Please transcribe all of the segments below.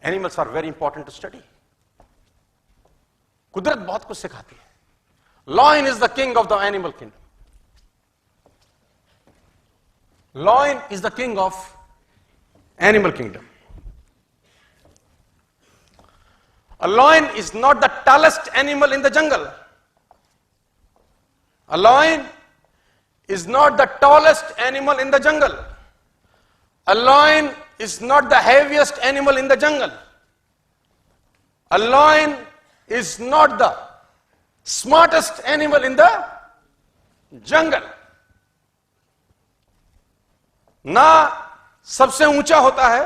Animals are very important to study. कुदरत बहुत कुछ सिखाती है. Lion is the king of the animal kingdom. Lion is the king of animal kingdom. A lion is not the tallest animal in the jungle. A lion is not the tallest animal in the jungle. A lion is not the heaviest animal in the jungle. A lion is not the smartest animal in the jungle. ना सबसे ऊंचा होता है,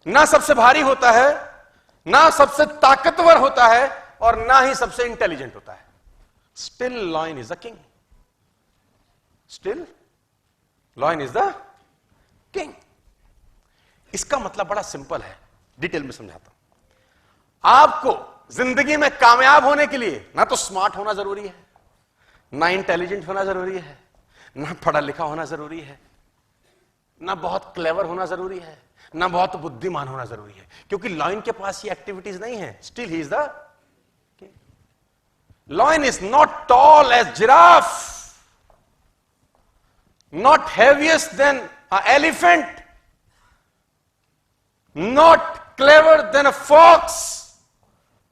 ना सबसे भारी होता है, ना सबसे ताकतवर होता है, और ना ही सबसे इंटेलिजेंट होता है. Still lion is the king. Still lion is the king. इसका मतलब बड़ा सिंपल है, डिटेल में समझाता हूं. आपको जिंदगी में कामयाब होने के लिए ना तो स्मार्ट होना जरूरी है, ना इंटेलिजेंट होना जरूरी है, ना पढ़ा लिखा होना जरूरी है, ना बहुत क्लेवर होना जरूरी है, ना बहुत बुद्धिमान होना जरूरी है, क्योंकि लॉयन के पास ये एक्टिविटीज नहीं है. Still he is the king. Lion is not tall as giraffe, not heaviest than a elephant, not clever than a fox.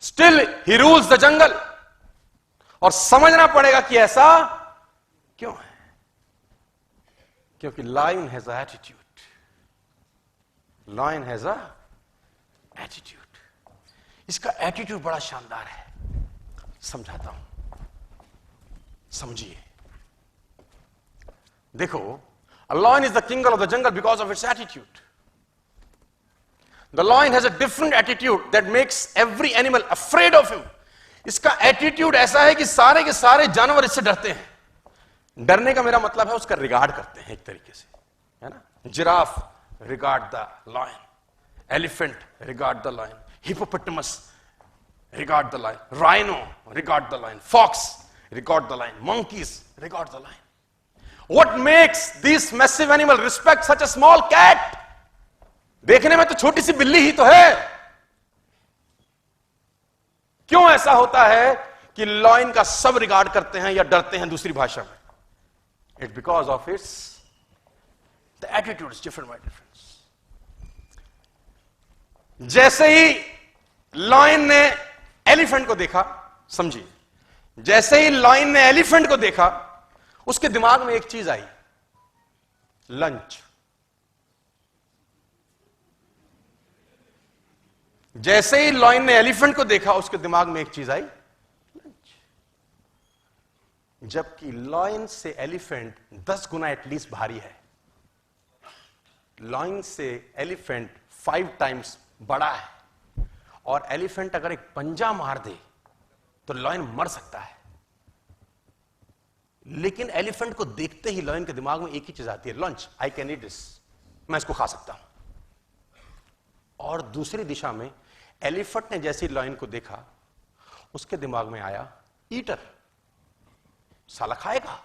Still he rules the jungle. और समझना पड़ेगा कि ऐसा क्यों है. क्योंकि lion has a attitude. Lion has a attitude. इसका attitude बड़ा शानदार है. समझाता हूं, समझिए. देखो, a lion is the king of the jungle because of its attitude. The lion has a different attitude that makes every animal afraid of him. इसका attitude ऐसा है कि सारे के सारे जानवर इससे डरते हैं. डरने का मेरा मतलब है उसका रिगार्ड करते हैं एक तरीके से, है ना. Giraffe regard the lion, elephant regard the lion, hippopotamus regard the lion, rhino regard the lion, fox regard the lion, monkeys regard the lion. What makes this massive animal respect such a small cat? देखने में तो छोटी सी बिल्ली ही तो है. क्यों ऐसा होता है कि लॉयन का सब रिगार्ड करते हैं या डरते हैं दूसरी भाषा में? It's because of its the attitude is different by difference. जैसे ही लॉयन ने एलिफेंट को देखा, समझिए, जैसे ही लॉयन ने एलिफेंट को देखा, उसके दिमाग में एक चीज आई, लंच. जैसे ही लॉयन ने एलिफेंट को देखा, उसके दिमाग में एक चीज आई, लंच. जबकि लॉयन से एलिफेंट 10 गुना एटलीस्ट भारी है. लॉयन से एलिफेंट 5 टाइम्स बड़ा है. और एलिफेंट अगर एक पंजा मार दे तो लॉयन मर सकता है. लेकिन एलिफेंट को देखते ही लॉयन के दिमाग में एक ही चीज आती है, lunch. I can eat this, मैं इसको खा सकता हूं. और दूसरी दिशा में एलिफेंट ने जैसे लॉयन को देखा, उसके दिमाग में आया, ईटर, साला खाएगा,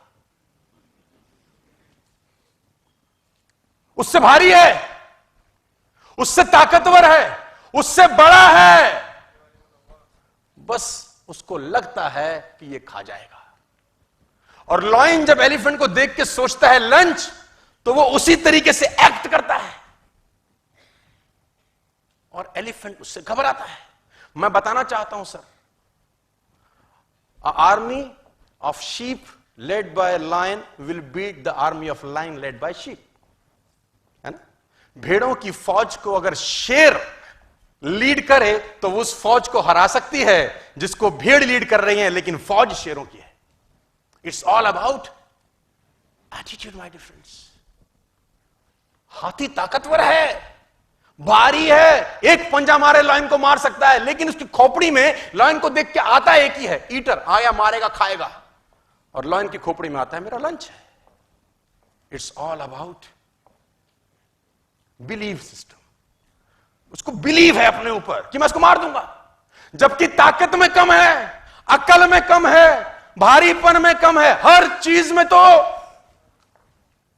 उससे भारी है, उससे ताकतवर है, उससे बड़ा है, बस उसको लगता है कि ये खा जाएगा. और लॉयन जब एलिफेंट को देख के सोचता है लंच, तो वो उसी तरीके से एक्ट करता है और एलिफेंट उससे घबराता है. मैं बताना चाहता हूं sir, army of sheep led by lion will beat the army of lion led by sheep. है ना. भेड़ों की फौज को अगर शेर लीड करे तो वो उस फौज को हरा सकती है जिसको भेड़ लीड कर रही है, लेकिन फौज शेरों की है. It's all about attitude my difference. हाथी ताकतवर है, भारी है, एक पंजा मारे लायन को मार सकता है, लेकिन उसकी खोपड़ी में लायन को देख के आता एक ही है, ईटर, आया मारेगा खाएगा. और लायन की खोपड़ी में आता है मेरा लंच है. It's all about believe system. उसको बिलीव है अपने ऊपर कि मैं उसको मार दूंगा. जबकि ताकत में कम है, अकल में कम है, भारीपन में कम है, हर चीज में तो,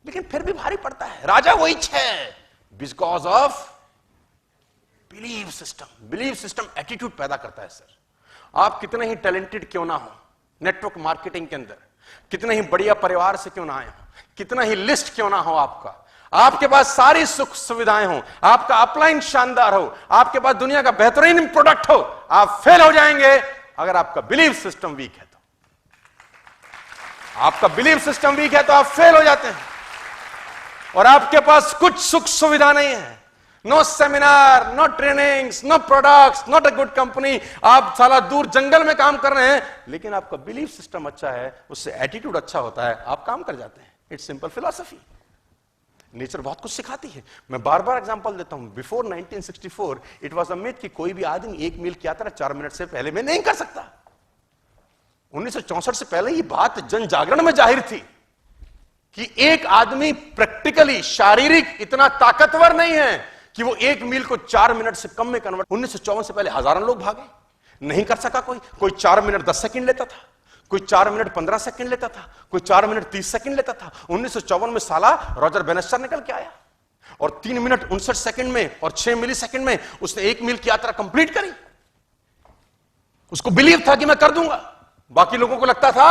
लेकिन फिर भी भारी पड़ता है। राजा वही है, because of believe system. Believe system attitude पैदा करता है। सर, आप कितने ही टैलेंटेड क्यों ना हो, नेटवर्क मार्केटिंग के अंदर कितने ही बढ़िया परिवार से क्यों ना आए हो, कितना ही लिस्ट क्यों ना हो आपका, आपके पास सारी सुख सुविधाएं हो, आपका अपलाइन शानदार हो, आपके पास दुनिया का बेहतरीन प्रोडक्ट हो, आप फेल हो जाएंगे अगर आपका बिलीव सिस्टम वीक है। तो आपका बिलीव सिस्टम वीक है तो आप फेल हो जाते हैं। और आपके पास कुछ सुख सुविधा नहीं है, no seminar, no trainings, no products, not a good company, आप साला दूर जंगल में काम कर रहे हैं, लेकिन आपका बिलीव सिस्टम अच्छा है, उससे एटीट्यूड अच्छा होता है, आप काम कर जाते हैं। It's simple philosophy. नेचर बहुत कुछ सिखाती है। मैं बार बार एग्जांपल देता हूं। Before 1964 it was a myth कि कोई भी आदमी 1 मील की यात्रा 4 मिनट से पहले में नहीं कर सकता। 1964 से पहले ये बात जन जागरण में जाहिर थी कि एक आदमी प्रैक्टिकली, शारीरिक इतना ताकतवर नहीं है कि वो 1 मील को 4 मिनट से कम में कन्वर्ट। 1954 से पहले हजारों लोग भागे, नहीं कर सका कोई 4 मिनट 10 सेकंड लेता था, कोई 4 मिनट 15 सेकंड लेता था, कोई 4 मिनट 30 सेकंड लेता था। 1954 में साला रॉजर बेनेस्टर निकल के आया और 3 मिनट 59 सेकंड में और 6 मिली सेकंड में उसने 1 मील की यात्रा कंप्लीट करी। उसको बिलीव था कि मैं कर दूंगा, बाकी लोगों को लगता था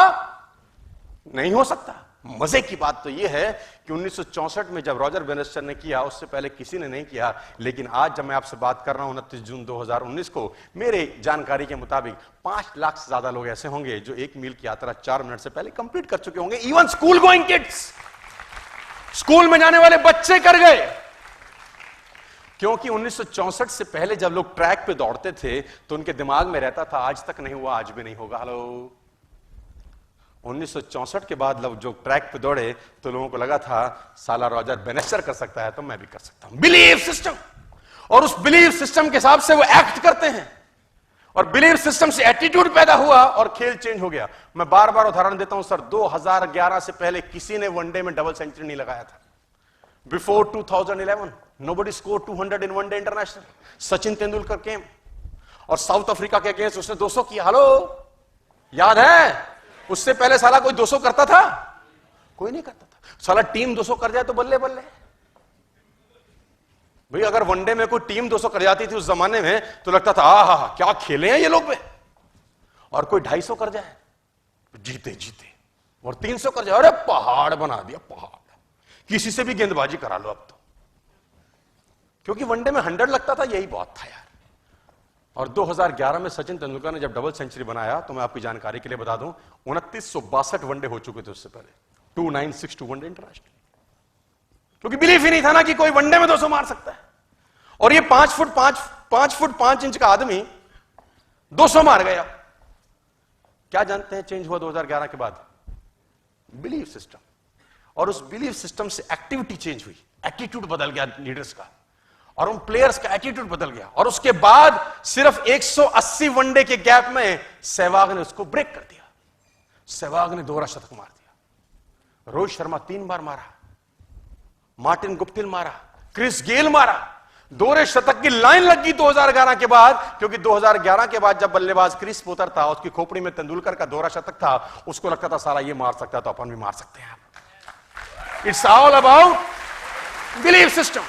नहीं हो सकता। मजे की बात तो यह है कि 1964 में जब रॉजर बेनेस्टर ने किया, उससे पहले किसी ने नहीं किया। लेकिन आज जब मैं आपसे बात कर रहा हूं 29 जून 2019 को, मेरे जानकारी के मुताबिक 5 लाख से ज्यादा लोग ऐसे होंगे जो 1 मील की यात्रा 4 मिनट से पहले कंप्लीट कर चुके होंगे। Even school going kids, school में जाने वाले बच्चे कर गए। क्योंकि 1964 से पहले जब लोग ट्रैक पे दौड़ते थे तो उनके दिमाग में रहता था आज तक नहीं हुआ, आज भी नहीं होगा। हेलो, 1964 के बाद लोग जो ट्रैक पे दौड़े तो लोगों को लगा था साला रॉजर बेनेस्टर कर सकता है तो मैं भी कर सकता हूं। Believe system. और उस बिलीव सिस्टम के हिसाब से वो एक्ट करते हैं और बिलीव सिस्टम से एटीट्यूड पैदा हुआ और खेल चेंज हो गया। मैं बार बार उदाहरण देता हूं सर, 2011 से पहले किसी ने वनडे में डबल सेंचुरी नहीं लगाया था। Before 2011 nobody score 200 in one day international. Sachin Tendulkar came और साउथ अफ्रीका के अगेंस्ट उसने 200 किया। हेलो, याद है? उससे पहले साला कोई 200 करता था? कोई नहीं करता था। साला टीम 200 कर जाए तो बल्ले बल्ले भाई। अगर वनडे में कोई टीम 200 कर जाती थी उस जमाने में तो लगता था आहा क्या खेले हैं ये लोग पे। और कोई 250 कर जाए जीते जीते, और 300 कर जाए अरे पहाड़ बना दिया पहाड़। किसी से भी गेंदबाजी करा लो अब तो, क्योंकि वनडे में 100 लगता था, यही बहुत था यार। और 2011 में सचिन तेंदुलकर ने जब डबल सेंचुरी बनाया तो मैं आपकी जानकारी के लिए बता दूं 2962 वनडे हो चुके थे उससे पहले, 2962 वनडे इंटरनेशनल। क्योंकि बिलीफ ही नहीं था ना कि कोई वनडे में 200 मार सकता है। और ये 5 फुट 5 इंच का आदमी 200 मार गया। क्या जानते हैं चेंज हुआ 2011 के बाद? Belief system. और उस बिलीफ सिस्टम से एक्टिविटी चेंज हुई, एटीट्यूड बदल गया लीडर्स का, और उन प्लेयर्स का एटीट्यूड बदल गया। और उसके बाद सिर्फ 180 वनडे के गैप में सहवाग ने उसको ब्रेक कर दिया। सहवाग ने दोहरा शतक मार दिया, रोहित शर्मा 3 बार मारा, मार्टिन गुप्टिल मारा, क्रिस गेल मारा। दोहरे शतक की लाइन लगी 2011 के बाद, क्योंकि 2011 के बाद जब बल्लेबाज क्रिस पोतर था, उसकी खोपड़ी में तेंदुलकर का दोहरा शतक था, उसको लगता था साला ये मार सकता है तो अपन भी मार सकते हैं। It's all about belief system.